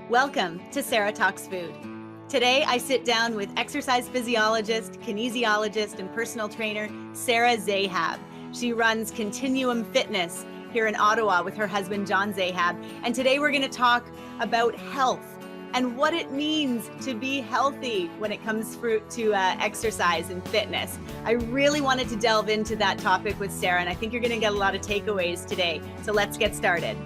Welcome to Sarah Talks Food. Today I sit down with exercise physiologist, kinesiologist, and personal trainer Sarah Zahab. She runs Continuum Fitness here in Ottawa with her husband John Zahab. And today we're going to talk about health and what it means to be healthy when it comes to exercise and fitness. I really wanted to delve into that topic with Sarah, and I think you're going to get a lot of takeaways today. So let's get started.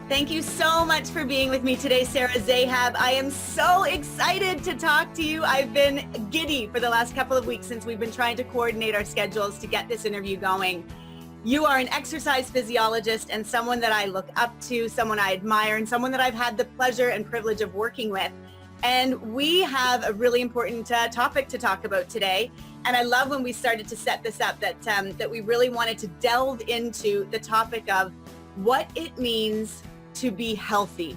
Thank you so much for being with me today, Sarah Zahab. I am so excited to talk to you. I've been giddy for the last couple of weeks since we've been trying to coordinate our schedules to get this interview going. You are an exercise physiologist and someone that I look up to, someone I admire, and someone that I've had the pleasure and privilege of working with. And we have a really important topic to talk about today. And I love when we started to set this up that we really wanted to delve into the topic of what it means to be healthy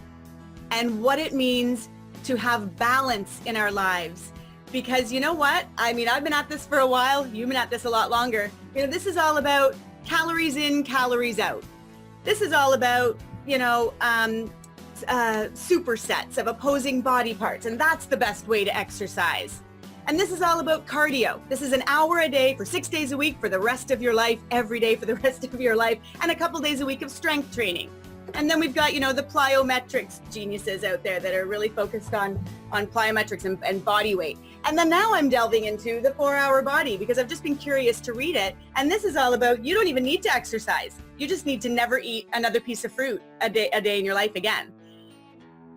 and what it means to have balance in our lives. Because you know what? I mean, I've been at this for a while. You've been at this a lot longer. You know, this is all about calories in, calories out. This is all about, supersets of opposing body parts. And that's the best way to exercise. And this is all about cardio. This is an hour a day for 6 days a week for the rest of your life, every day for the rest of your life, and a couple days a week of strength training. And then we've got, the plyometrics geniuses out there that are really focused on plyometrics and body weight. And then now I'm delving into the 4-Hour Body because I've just been curious to read it. And this is all about, you don't even need to exercise. You just need to never eat another piece of fruit a day in your life again.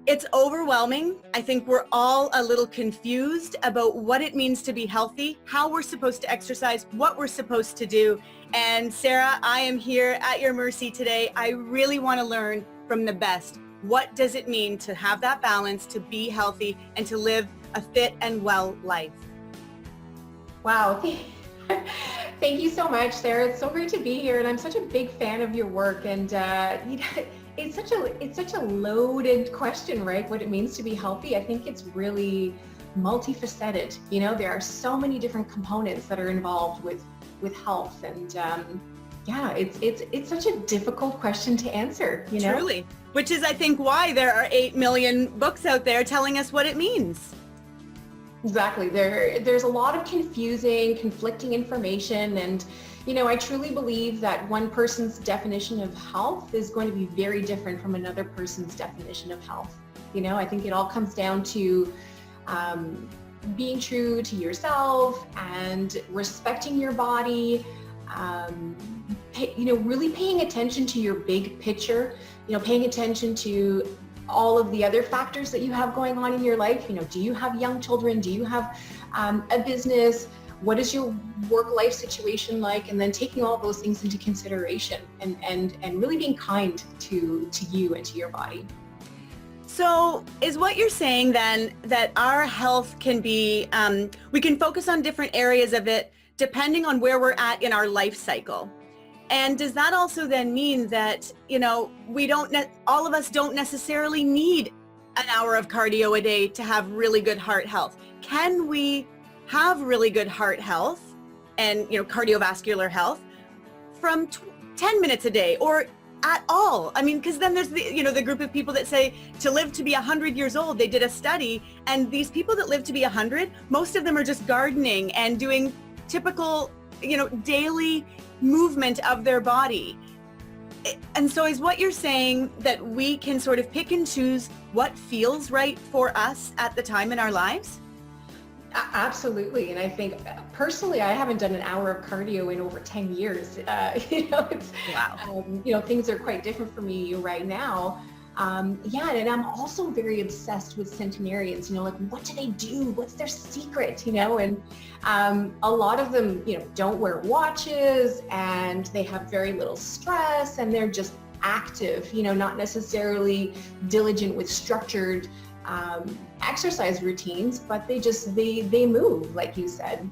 It's overwhelming. I think we're all a little confused about what it means to be healthy, how we're supposed to exercise, what we're supposed to do. And Sarah, I am here at your mercy today. I really want to learn from the best. What does it mean to have that balance, to be healthy, and to live a fit and well life? Wow. Thank you so much, Sarah. It's so great to be here, and I'm such a big fan of your work. And it's such a loaded question, right? What it means to be healthy. I think it's really multifaceted. There are so many different components that are involved with health, and it's such a difficult question to answer. Truly, which is I think why there are 8 million books out there telling us what it means. Exactly. There's a lot of conflicting information, and I truly believe that one person's definition of health is going to be very different from another person's definition of health. I think it all comes down to being true to yourself and respecting your body, really paying attention to your big picture, paying attention to all of the other factors that you have going on in your life. Do you have young children? Do you have a business? What is your work-life situation like? And then taking all those things into consideration and really being kind to you and to your body. So is what you're saying then that our health can be, we can focus on different areas of it depending on where we're at in our life cycle? And does that also then mean that, all of us don't necessarily need an hour of cardio a day to have really good heart health? Can we have really good heart health and, cardiovascular health from 10 minutes a day or at all? I mean, because then there's the group of people that say to live to be 100 years old. They did a study, and these people that live to be 100, most of them are just gardening and doing typical, daily movement of their body. And so is what you're saying that we can sort of pick and choose what feels right for us at the time in our lives? Absolutely. And I think personally, I haven't done an hour of cardio in over 10 years. Wow. Things are quite different for me right now. And I'm also very obsessed with centenarians, what do they do? What's their secret? And a lot of them, don't wear watches, and they have very little stress, and they're just active, not necessarily diligent with structured exercise routines, but they move, like you said.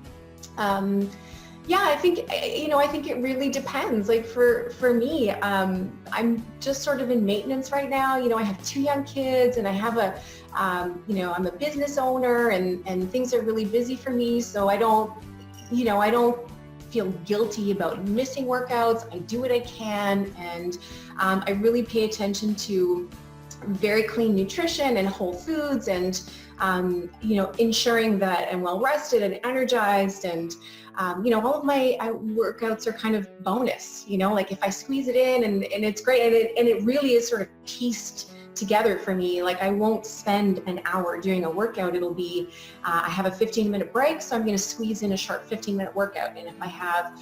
I think it really depends. Like for me, I'm just sort of in maintenance right now. I have 2 young kids, and I have I'm a business owner, and things are really busy for me. So I don't feel guilty about missing workouts. I do what I can, and I really pay attention to very clean nutrition and whole foods, and ensuring that I'm well rested and energized, and all of my workouts are kind of bonus, like if I squeeze it in and it's great, and it really is sort of pieced together for me. Like I won't spend an hour doing a workout. It'll be, I have a 15-minute break, so I'm going to squeeze in a short 15-minute workout. And if I have,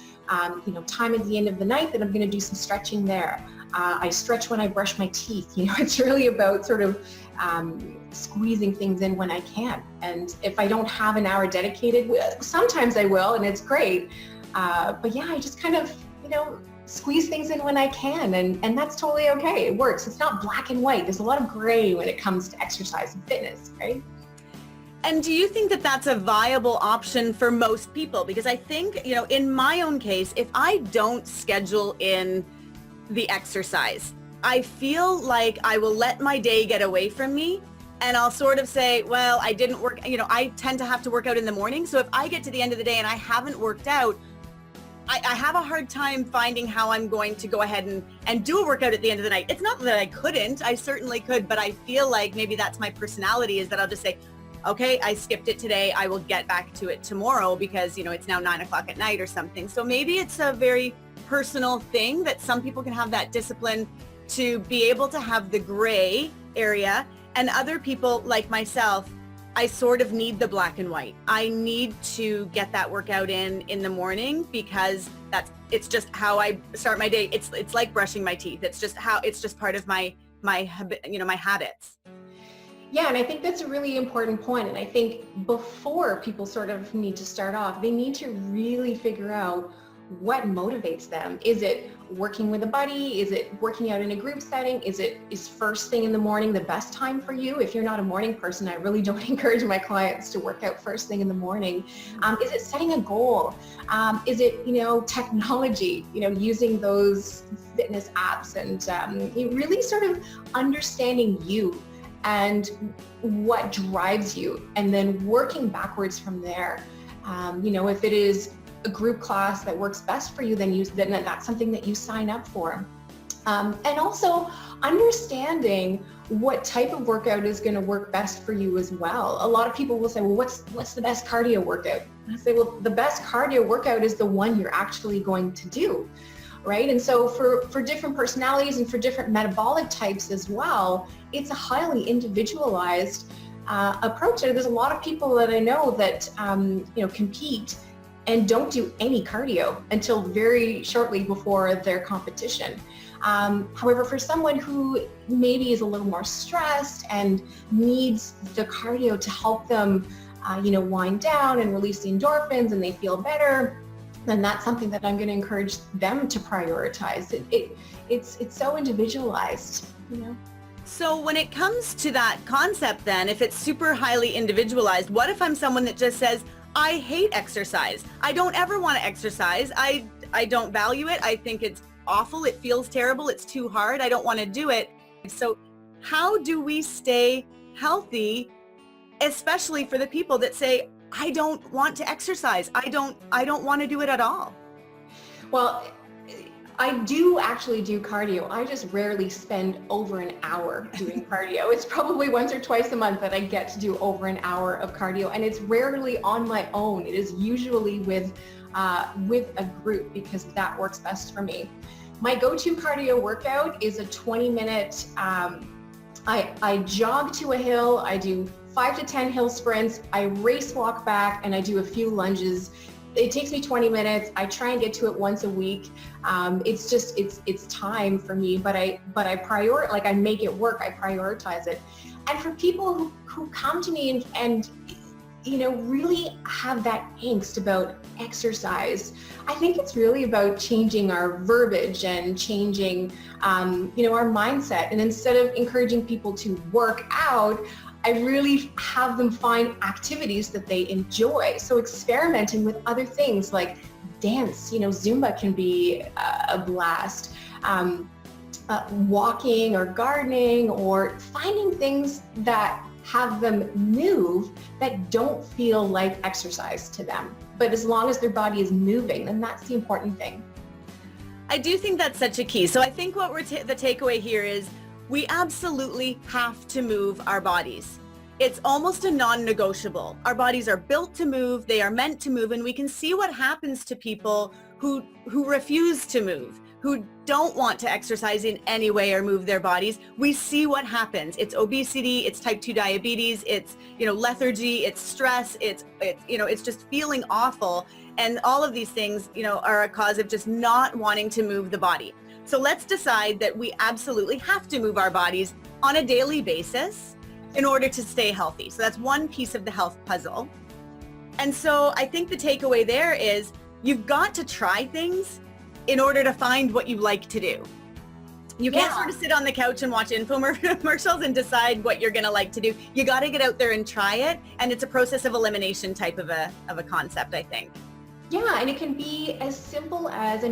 time at the end of the night, then I'm going to do some stretching there. I stretch when I brush my teeth. It's really about sort of squeezing things in when I can. And if I don't have an hour dedicated, sometimes I will, and it's great. But yeah, I just kind of, squeeze things in when I can, and that's totally okay. It works. It's not black and white. There's a lot of gray when it comes to exercise and fitness, right? And do you think that that's a viable option for most people? Because I think, in my own case, if I don't schedule in the exercise, I feel like I will let my day get away from me, and I'll sort of say, well, I didn't work, I tend to have to work out in the morning. So if I get to the end of the day and I haven't worked out, I have a hard time finding how I'm going to go ahead and do a workout at the end of the night. It's not that I couldn't, I certainly could, but I feel like maybe that's my personality, is that I'll just say, okay, I skipped it today, I will get back to it tomorrow because, it's now 9:00 at night or something. So maybe it's a very personal thing that some people can have that discipline to be able to have the gray area, and other people like myself, I sort of need the black and white. I need to get that workout in the morning because it's just how I start my day. It's like brushing my teeth. It's just part of my habits. Yeah, and I think that's a really important point. And I think before people sort of need to start off, they need to really figure out what motivates them. Is it working with a buddy? Is it working out in a group setting? Is first thing in the morning the best time for you? If you're not a morning person, I really don't encourage my clients to work out first thing in the morning. Is it setting a goal? Is it, technology, using those fitness apps, and really sort of understanding you and what drives you, and then working backwards from there. If it is a group class that works best for you, then that's something that you sign up for. And also understanding what type of workout is going to work best for you as well. A lot of people will say, well, what's the best cardio workout? And I say, well, the best cardio workout is the one you're actually going to do, right? And so for different personalities and for different metabolic types as well, it's a highly individualized approach. There's a lot of people that I know that compete and don't do any cardio until very shortly before their competition. However, for someone who maybe is a little more stressed and needs the cardio to help them, wind down and release the endorphins and they feel better, then that's something that I'm going to encourage them to prioritize. It's so individualized, So when it comes to that concept, then, if it's super highly individualized, what if I'm someone that just says, I hate exercise. I don't ever want to exercise. I don't value it. I think it's awful. It feels terrible. It's too hard. I don't want to do it. So how do we stay healthy, especially for the people that say, I don't want to exercise. I don't want to do it at all? Well, I do actually do cardio. I just rarely spend over an hour doing cardio. It's probably once or twice a month that I get to do over an hour of cardio, and it's rarely on my own. It is usually with a group, because that works best for me. My go-to cardio workout is a 20-minute, I jog to a hill, I do 5 to 10 hill sprints, I race walk back, and I do a few lunges. It takes me 20 minutes. I try and get to it once a week. It's time for me, but I I make it work. I prioritize it. And for people who come to me and really have that angst about exercise, I think it's really about changing our verbiage and changing, our mindset. And instead of encouraging people to work out, I really have them find activities that they enjoy. So experimenting with other things like dance, Zumba can be a blast. Walking or gardening, or finding things that have them move that don't feel like exercise to them. But as long as their body is moving, then that's the important thing. I do think that's such a key. So I think what the takeaway here is, We absolutely have to move our bodies. It's almost a non-negotiable. Our bodies are built to move, they are meant to move, and we can see what happens to people who refuse to move, who don't want to exercise in any way or move their bodies. We see what happens. It's obesity, it's type 2 diabetes, it's, lethargy, it's stress, it's just feeling awful. And all of these things, are a cause of just not wanting to move the body. So let's decide that we absolutely have to move our bodies on a daily basis in order to stay healthy. So that's one piece of the health puzzle. And so I think the takeaway there is you've got to try things in order to find what you like to do. You can't sort of sit on the couch and watch infomercials and decide what you're going to like to do. You got to get out there and try it. And it's a process of elimination type of a concept, I think. Yeah, and it can be as simple as,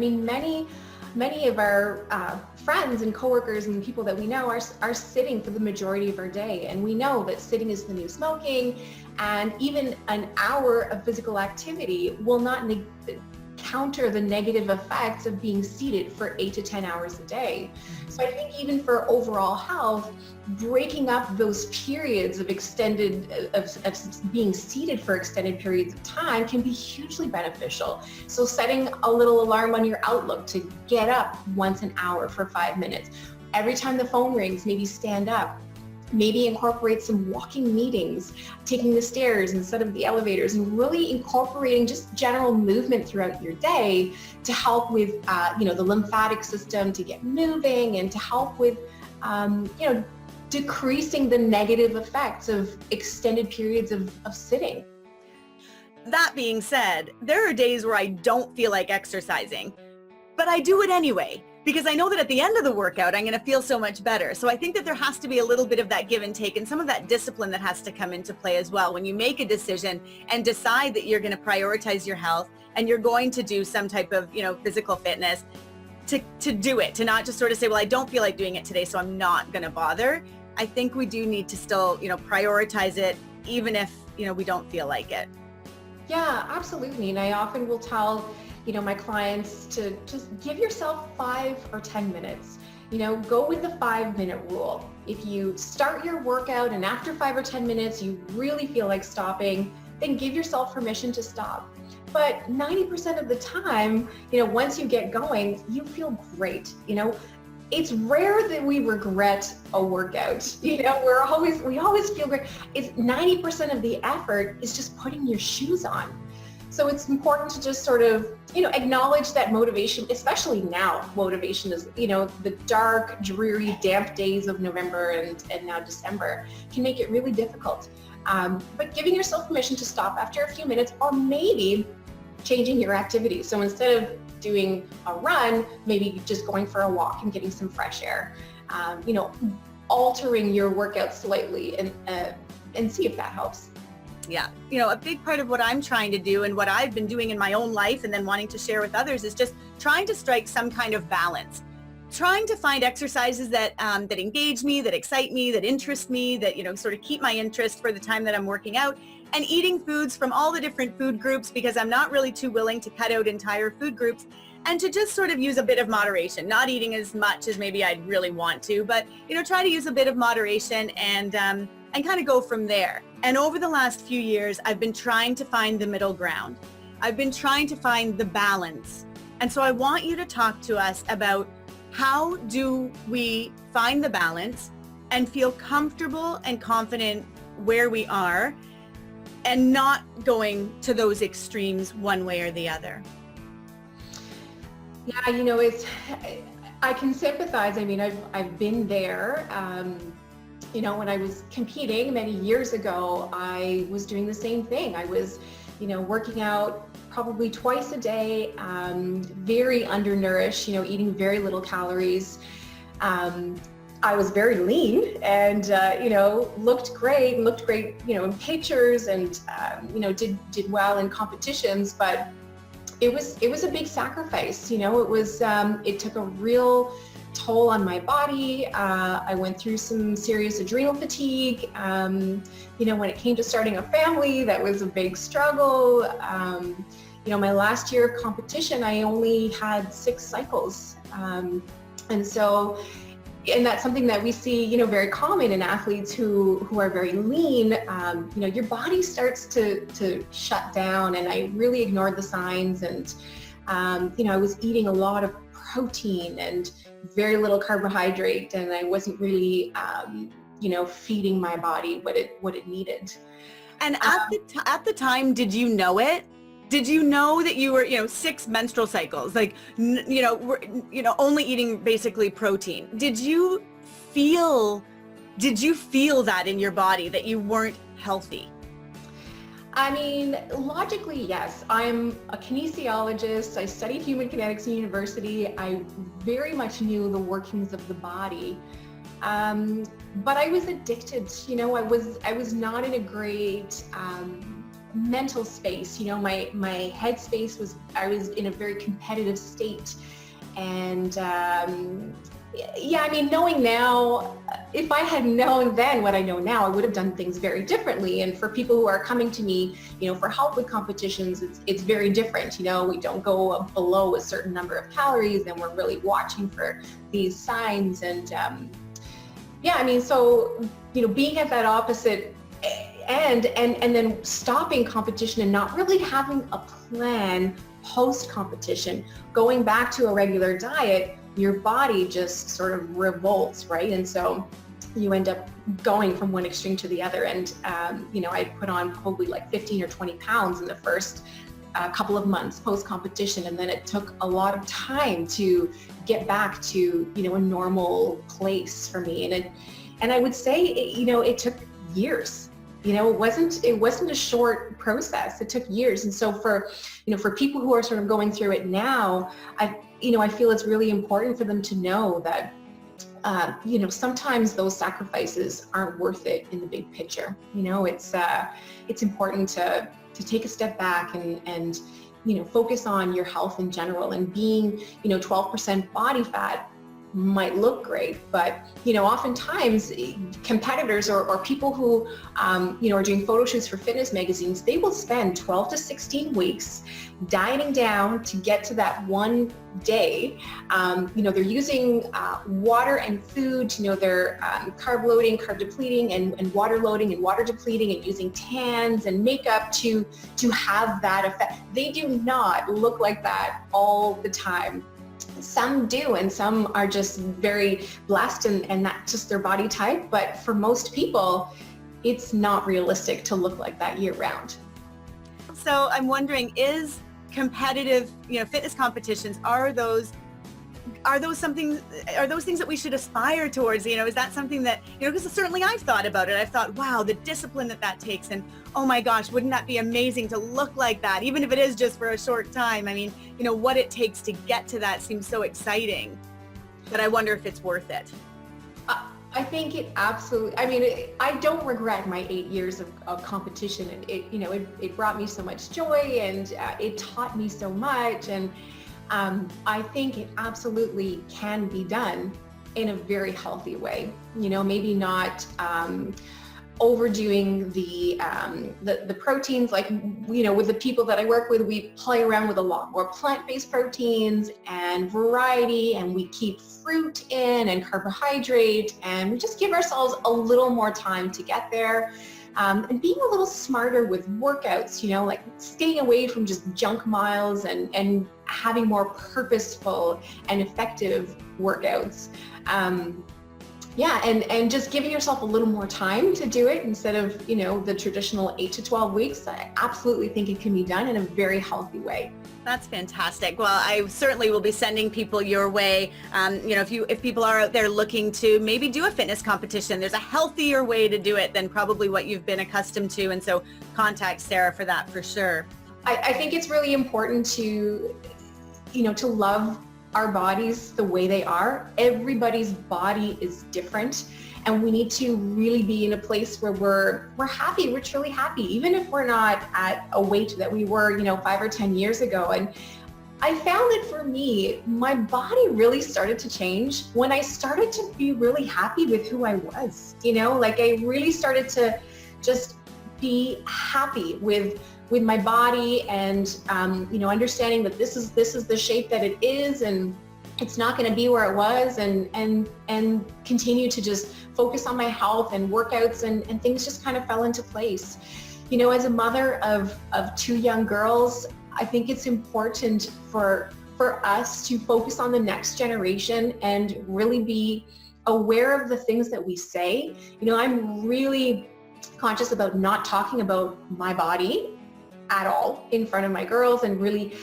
many of our friends and coworkers and people that we know are sitting for the majority of our day. And we know that sitting is the new smoking, and even an hour of physical activity will not counter the negative effects of being seated for 8 to 10 hours a day. So I think even for overall health, breaking up those periods of being seated for extended periods of time can be hugely beneficial. So setting a little alarm on your Outlook to get up once an hour for 5 minutes. Every time the phone rings, maybe stand up. Maybe incorporate some walking meetings, taking the stairs instead of the elevators, and really incorporating just general movement throughout your day to help with, the lymphatic system to get moving, and to help with, decreasing the negative effects of extended periods of sitting. That being said, there are days where I don't feel like exercising, but I do it anyway, because I know that at the end of the workout, I'm going to feel so much better. So I think that there has to be a little bit of that give and take, and some of that discipline that has to come into play as well. When you make a decision and decide that you're going to prioritize your health and you're going to do some type of, physical fitness, to do it, to not just sort of say, well, I don't feel like doing it today, so I'm not going to bother. I think we do need to still, prioritize it, even if, we don't feel like it. Yeah, absolutely. And I often will tell my clients to just give yourself 5 or 10 minutes. Go with the 5-minute rule. If you start your workout and after 5 or 10 minutes you really feel like stopping, then give yourself permission to stop. But 90% of the time, once you get going, you feel great. It's rare that we regret a workout. We always feel great. It's 90% of the effort is just putting your shoes on. So it's important to just sort of, acknowledge that motivation, especially now, motivation is, the dark, dreary, damp days of November and now December can make it really difficult. But giving yourself permission to stop after a few minutes, or maybe changing your activity. So instead of doing a run, maybe just going for a walk and getting some fresh air, altering your workout slightly and see if that helps. Yeah. A big part of what I'm trying to do and what I've been doing in my own life and then wanting to share with others is just trying to strike some kind of balance, trying to find exercises that engage me, that excite me, that interest me, that, sort of keep my interest for the time that I'm working out, and eating foods from all the different food groups, because I'm not really too willing to cut out entire food groups, and to just sort of use a bit of moderation, not eating as much as maybe I'd really want to, but, try to use a bit of moderation and kind of go from there. And over the last few years, I've been trying to find the middle ground. I've been trying to find the balance. And so I want you to talk to us about how do we find the balance and feel comfortable and confident where we are and not going to those extremes one way or the other. Yeah, I can sympathize. I've been there. When I was competing many years ago, I was doing the same thing. I was, working out probably twice a day, very undernourished, eating very little calories. I was very lean and, looked great in pictures and, did well in competitions, but it was a big sacrifice. It took a real toll on my body. I went through some serious adrenal fatigue. When it came to starting a family, that was a big struggle. My last year of competition, I only had 6 cycles. And so And that's something that we see, you know, very common in athletes who are very lean. You know, your body starts to shut down, and I really ignored the signs. And, you know, I was eating a lot of protein and very little carbohydrate, and I wasn't really, you know, feeding my body what it needed. And at the time, did you know it? Did you know that you were, you know, 6 menstrual cycles, like, you know, only eating basically protein? Did you feel that in your body that you weren't healthy? I mean, logically, yes. I'm a kinesiologist. I studied human kinetics in university. I very much knew the workings of the body. But I was addicted. You know, I was not in a great mental space. You know, my head space was, I was in a very competitive state. And yeah, I mean, knowing now, if I had known then what I know now, I would have done things very differently. And for people who are coming to me, you know, for help with competitions, it's very different. You know, we don't go below a certain number of calories, and we're really watching for these signs. And yeah, I mean, so, you know, being at that opposite end and then stopping competition and not really having a plan post-competition, going back to a regular diet, your body just sort of revolts, right? And so you end up going from one extreme to the other. And, you know, I put on probably like 15 or 20 pounds in the first couple of months post-competition. And then it took a lot of time to get back to, you know, a normal place for me. And I would say, you know, it took years. You know, it wasn't a short process. It took years. And so for, you know, for people who are sort of going through it now, I feel it's really important for them to know that, you know, sometimes those sacrifices aren't worth it in the big picture. You know, it's important to take a step back and, you know, focus on your health in general. And being, you know, 12% body fat might look great, but, you know, oftentimes competitors or people who, you know, are doing photo shoots for fitness magazines, they will spend 12 to 16 weeks dieting down to get to that one day. You know, they're using water and food, you know, they're carb loading, carb depleting, and water loading and water depleting, and using tans and makeup to have that effect. They do not look like that all the time. Some do, and some are just very blessed, and that's just their body type. But for most people, it's not realistic to look like that year round. So I'm wondering, is competitive, you know, fitness competitions, are those things that we should aspire towards? You know, is that something that, you know, because certainly I've thought about it. I've thought, wow, the discipline that takes, and oh my gosh, wouldn't that be amazing to look like that, even if it is just for a short time? I mean, you know, what it takes to get to that seems so exciting, but I wonder if it's worth it. I think it absolutely, I mean, I don't regret my 8 years of competition. And it, you know, it brought me so much joy, and it taught me so much. And I think it absolutely can be done in a very healthy way. You know, maybe not overdoing the proteins. Like, you know, with the people that I work with, we play around with a lot more plant-based proteins and variety, and we keep fruit in and carbohydrate, and we just give ourselves a little more time to get there. And being a little smarter with workouts, you know, like staying away from just junk miles and having more purposeful and effective workouts. Yeah, and just giving yourself a little more time to do it instead of, you know, the traditional 8 to 12 weeks. I absolutely think it can be done in a very healthy way. That's fantastic. Well, I certainly will be sending people your way. You know, if people are out there looking to maybe do a fitness competition, there's a healthier way to do it than probably what you've been accustomed to. And so contact Sarah for that, for sure. I think it's really important to, you know, to love our bodies the way they are. Everybody's body is different, and we need to really be in a place where we're happy. We're truly happy, even if we're not at a weight that we were, you know, 5 or 10 years ago. And I found that for me, my body really started to change when I started to be really happy with who I was. You know, like I really started to just be happy with my body, and you know, understanding that this is the shape that it is, and it's not going to be where it was, and continue to just focus on my health and workouts, and things just kind of fell into place. You know, as a mother of two young girls, I think it's important for us to focus on the next generation and really be aware of the things that we say. You know, I'm really conscious about not talking about my body at all in front of my girls, and really,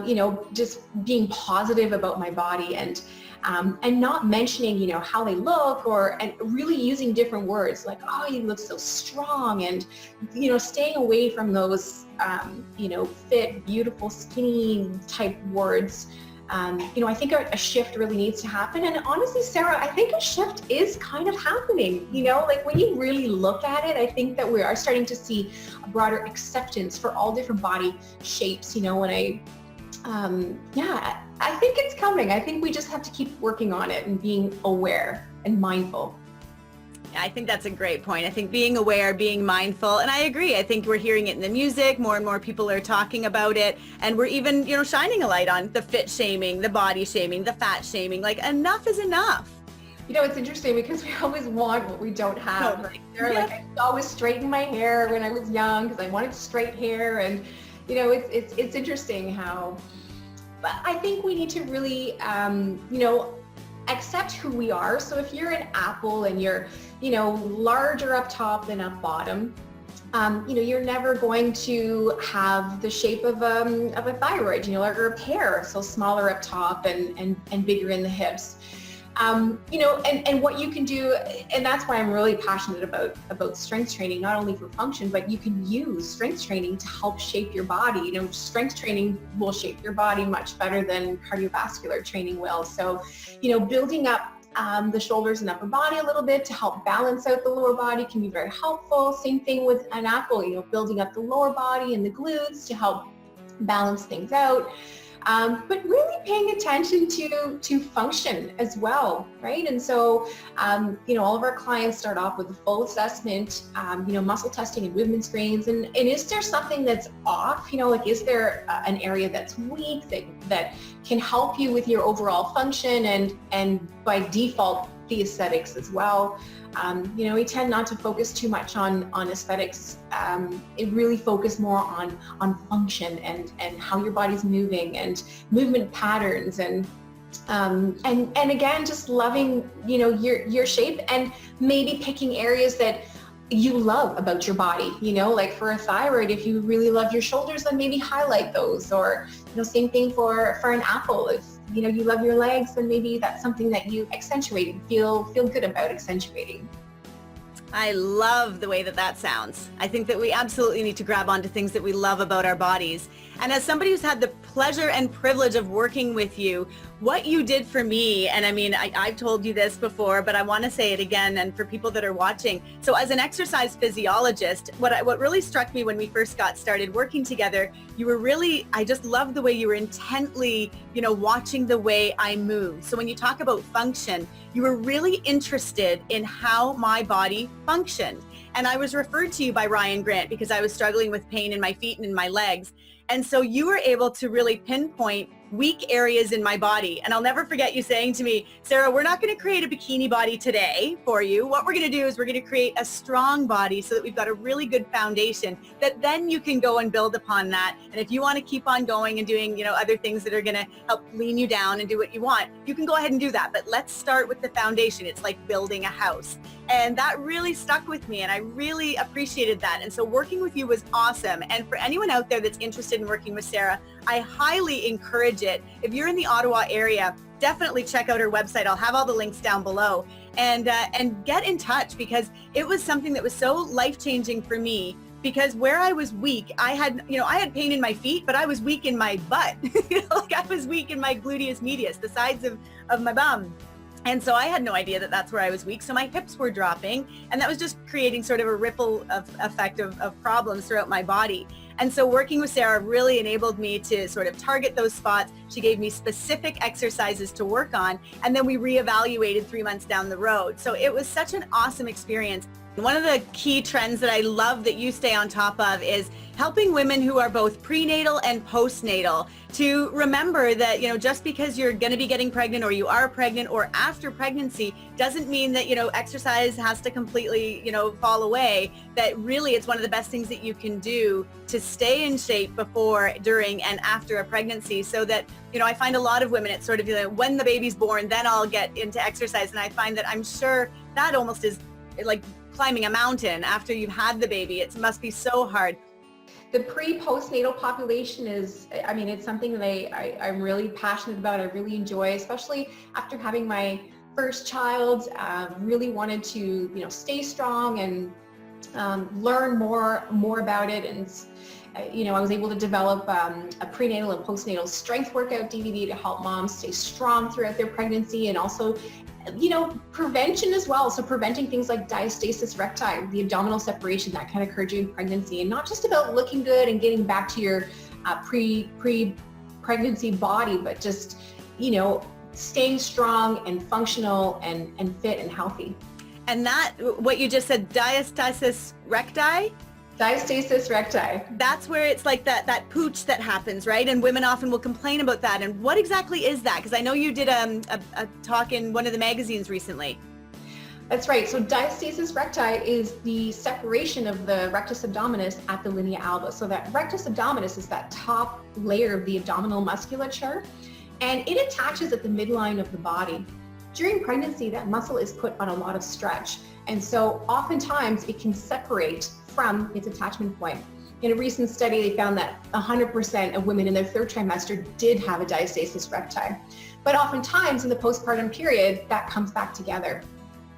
you know, just being positive about my body, and not mentioning, you know, how they look, and really using different words like, oh, you look so strong, and, you know, staying away from those, you know, fit, beautiful, skinny type words. You know, I think a shift really needs to happen. And honestly, Sarah, I think a shift is kind of happening. You know, like when you really look at it, I think that we are starting to see a broader acceptance for all different body shapes. You know, when yeah, I think it's coming. I think we just have to keep working on it and being aware and mindful. I think that's a great point. I think being aware, being mindful, and I agree. I think we're hearing it in the music. More and more people are talking about it, and we're even, you know, shining a light on the fit shaming, the body shaming, the fat shaming. Like, enough is enough. You know, it's interesting because we always want what we don't have. Totally. Right? Like, I always straightened my hair when I was young because I wanted straight hair, and you know, it's interesting how. But I think we need to really, you know, accept who we are. So if you're an apple and you're, you know, larger up top than up bottom, you know, you're never going to have the shape of a thyroid, you know, or a pear, so smaller up top and bigger in the hips. You know, and what you can do, and that's why I'm really passionate about strength training, not only for function, but you can use strength training to help shape your body. You know, strength training will shape your body much better than cardiovascular training will. So, you know, building up the shoulders and upper body a little bit to help balance out the lower body can be very helpful. Same thing with an apple, you know, building up the lower body and the glutes to help balance things out. But really paying attention to function as well, right? And so, you know, all of our clients start off with a full assessment, you know, muscle testing and movement screens. And is there something that's off? You know, like, is there an area that's weak that can help you with your overall function and by default, the aesthetics as well? You know, we tend not to focus too much on aesthetics. It really focus more on function and how your body's moving and movement patterns and again, just loving, you know, your shape, and maybe picking areas that you love about your body. You know, like for a thyroid, if you really love your shoulders, then maybe highlight those. Or, you know, same thing for an apple. If, you know, you love your legs, then maybe that's something that you accentuate and feel good about accentuating. I love the way that sounds. I think that we absolutely need to grab onto things that we love about our bodies. And as somebody who's had the pleasure and privilege of working with you, what you did for me, and I mean, I've told you this before, but I want to say it again, and for people that are watching. So as an exercise physiologist, what really struck me when we first got started working together, you were really, I just loved the way you were intently, you know, watching the way I move. So when you talk about function, you were really interested in how my body functioned. And I was referred to you by Ryan Grant because I was struggling with pain in my feet and in my legs. And so you were able to really pinpoint weak areas in my body. And I'll never forget you saying to me, Sarah, we're not going to create a bikini body today for you. What we're going to do is we're going to create a strong body so that we've got a really good foundation that then you can go and build upon that. And if you want to keep on going and doing, you know, other things that are going to help lean you down and do what you want, you can go ahead and do that. But let's start with the foundation. It's like building a house. And that really stuck with me, and I really appreciated that. And so working with you was awesome. And for anyone out there that's interested in working with Sarah, I highly encourage it. If you're in the Ottawa area, definitely check out her website. I'll have all the links down below, and get in touch, because it was something that was so life-changing for me. Because where I was weak, I had pain in my feet, but I was weak in my butt. Like I was weak in my gluteus medius, the sides of my bum. And so I had no idea that that's where I was weak. So my hips were dropping, and that was just creating sort of a ripple effect of problems throughout my body. And so working with Sarah really enabled me to sort of target those spots. She gave me specific exercises to work on, and then we reevaluated 3 months down the road. So it was such an awesome experience. One of the key trends that I love that you stay on top of is helping women who are both prenatal and postnatal to remember that, just because you're going to be getting pregnant or you are pregnant or after pregnancy doesn't mean that, exercise has to completely, fall away. That really it's one of the best things that you can do to stay in shape before, during, and after a pregnancy, so that, I find a lot of women, it's sort of, when the baby's born, then I'll get into exercise. And I find that I'm sure that almost is like climbing a mountain after you've had the baby. It must be so hard. The pre-postnatal population is, it's something that I'm really passionate about. I really enjoy, especially after having my first child. Really wanted to, stay strong and learn more about it. And, I was able to develop a prenatal and postnatal strength workout DVD to help moms stay strong throughout their pregnancy, and also prevention as well. So preventing things like diastasis recti, the abdominal separation that can occur during pregnancy, and not just about looking good and getting back to your pre-pregnancy body, but just, staying strong and functional and fit and healthy. And that, what you just said, diastasis recti? Diastasis recti. That's where it's like that pooch that happens, right? And women often will complain about that. And what exactly is that? Because I know you did a talk in one of the magazines recently. That's right. So diastasis recti is the separation of the rectus abdominis at the linea alba. So that rectus abdominis is that top layer of the abdominal musculature, and it attaches at the midline of the body. During pregnancy, that muscle is put on a lot of stretch. And so oftentimes it can separate from its attachment point. In a recent study, they found that 100% of women in their third trimester did have a diastasis recti. But oftentimes in the postpartum period, that comes back together.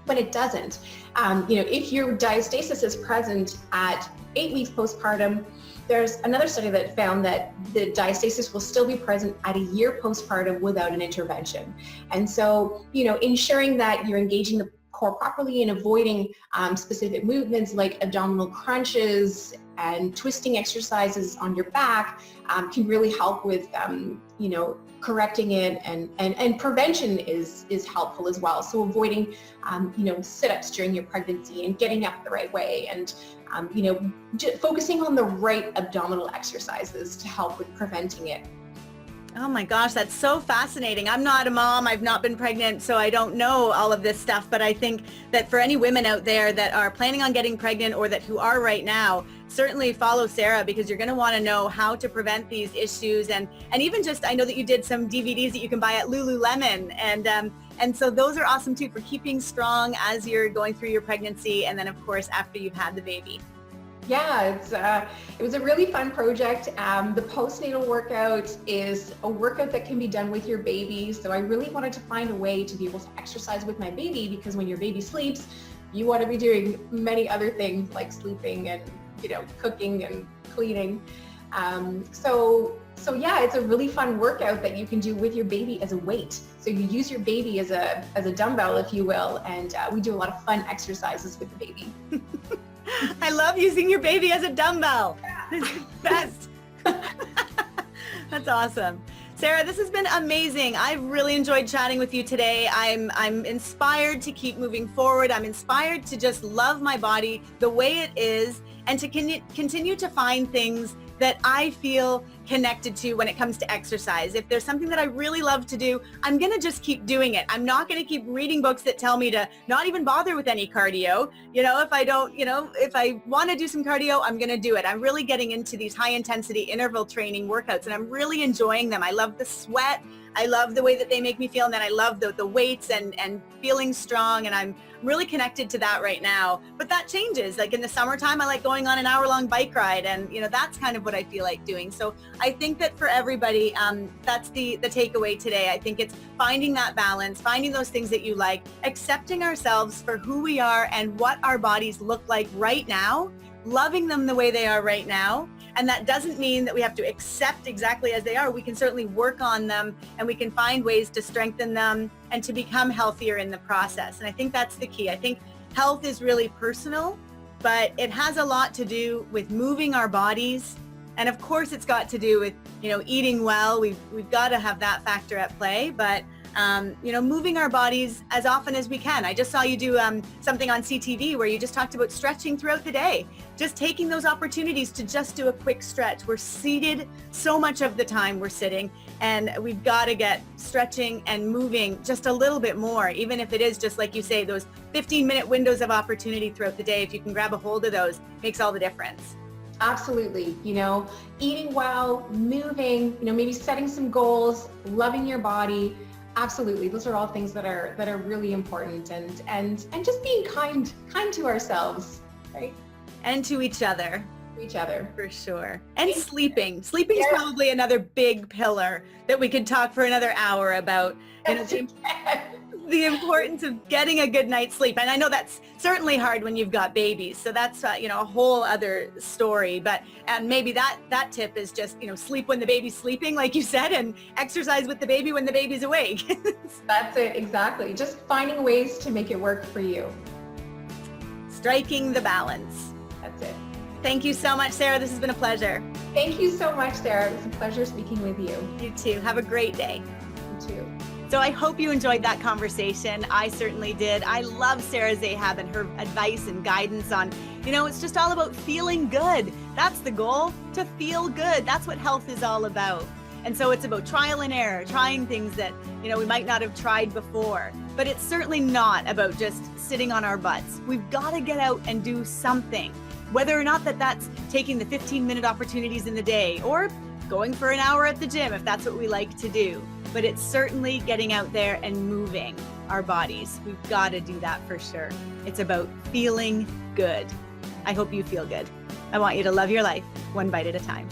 But it doesn't. If your diastasis is present at 8 weeks postpartum, there's another study that found that the diastasis will still be present at a year postpartum without an intervention. And so, ensuring that you're engaging the core properly and avoiding specific movements like abdominal crunches and twisting exercises on your back can really help with, correcting it, and prevention is helpful as well. So avoiding, sit-ups during your pregnancy and getting up the right way, and, focusing on the right abdominal exercises to help with preventing it. Oh my gosh, that's so fascinating. I'm not a mom. I've not been pregnant, so I don't know all of this stuff. But I think that for any women out there that are planning on getting pregnant or that who are right now, certainly follow Sarah, because you're going to want to know how to prevent these issues. And even just, I know that you did some DVDs that you can buy at Lululemon. And so those are awesome too, for keeping strong as you're going through your pregnancy. And then of course, after you've had the baby. Yeah, it was a really fun project. The postnatal workout is a workout that can be done with your baby. So I really wanted to find a way to be able to exercise with my baby, because when your baby sleeps, you want to be doing many other things like sleeping and, cooking and cleaning. So yeah, it's a really fun workout that you can do with your baby as a weight. So you use your baby as a dumbbell, if you will, and we do a lot of fun exercises with the baby. I love using your baby as a dumbbell. This is the best. That's awesome. Sarah, this has been amazing. I've really enjoyed chatting with you today. I'm inspired to keep moving forward. I'm inspired to just love my body the way it is, and to continue to find things that I feel connected to when it comes to exercise. If there's something that I really love to do, I'm gonna just keep doing it. I'm not gonna keep reading books that tell me to not even bother with any cardio. If I wanna do some cardio, I'm gonna do it. I'm really getting into these high intensity interval training workouts, and I'm really enjoying them. I love the sweat. I love the way that they make me feel, and then I love the weights and feeling strong, and I'm really connected to that right now. But that changes. Like in the summertime, I like going on an hour-long bike ride, and that's kind of what I feel like doing. So I think that for everybody, that's the takeaway today. I think it's finding that balance, finding those things that you like, accepting ourselves for who we are and what our bodies look like right now, loving them the way they are right now. And that doesn't mean that we have to accept exactly as they are. We can certainly work on them, and we can find ways to strengthen them and to become healthier in the process. And I think that's the key. I think health is really personal, but it has a lot to do with moving our bodies. And of course, it's got to do with, eating well. We've got to have that factor at play. But moving our bodies as often as we can. I just saw you do something on CTV where you just talked about stretching throughout the day, just taking those opportunities to just do a quick stretch. We're seated so much of the time, we're sitting, and we've got to get stretching and moving just a little bit more, even if it is just like you say, those 15-minute windows of opportunity throughout the day. If you can grab a hold of those, makes all the difference. Absolutely. Eating well, moving, maybe setting some goals, loving your body. Absolutely. Those are all things that are really important, and just being kind to ourselves, right? And to each other. Each other. For sure. And sleeping. Sleeping is probably another big pillar that we could talk for another hour about. The importance of getting a good night's sleep. And I know that's certainly hard when you've got babies. So that's, a whole other story. But maybe that tip is just, sleep when the baby's sleeping, like you said, and exercise with the baby when the baby's awake. That's it. Exactly. Just finding ways to make it work for you. Striking the balance. That's it. Thank you so much, Sarah. This has been a pleasure. Thank you so much, Sarah. It was a pleasure speaking with you. You too. Have a great day. You too. So I hope you enjoyed that conversation. I certainly did. I love Sarah Zahab and her advice and guidance on, it's just all about feeling good. That's the goal, to feel good. That's what health is all about. And so it's about trial and error, trying things that, we might not have tried before. But it's certainly not about just sitting on our butts. We've got to get out and do something, whether or not that's taking the 15-minute opportunities in the day or going for an hour at the gym if that's what we like to do. But it's certainly getting out there and moving our bodies. We've got to do that for sure. It's about feeling good. I hope you feel good. I want you to love your life one bite at a time.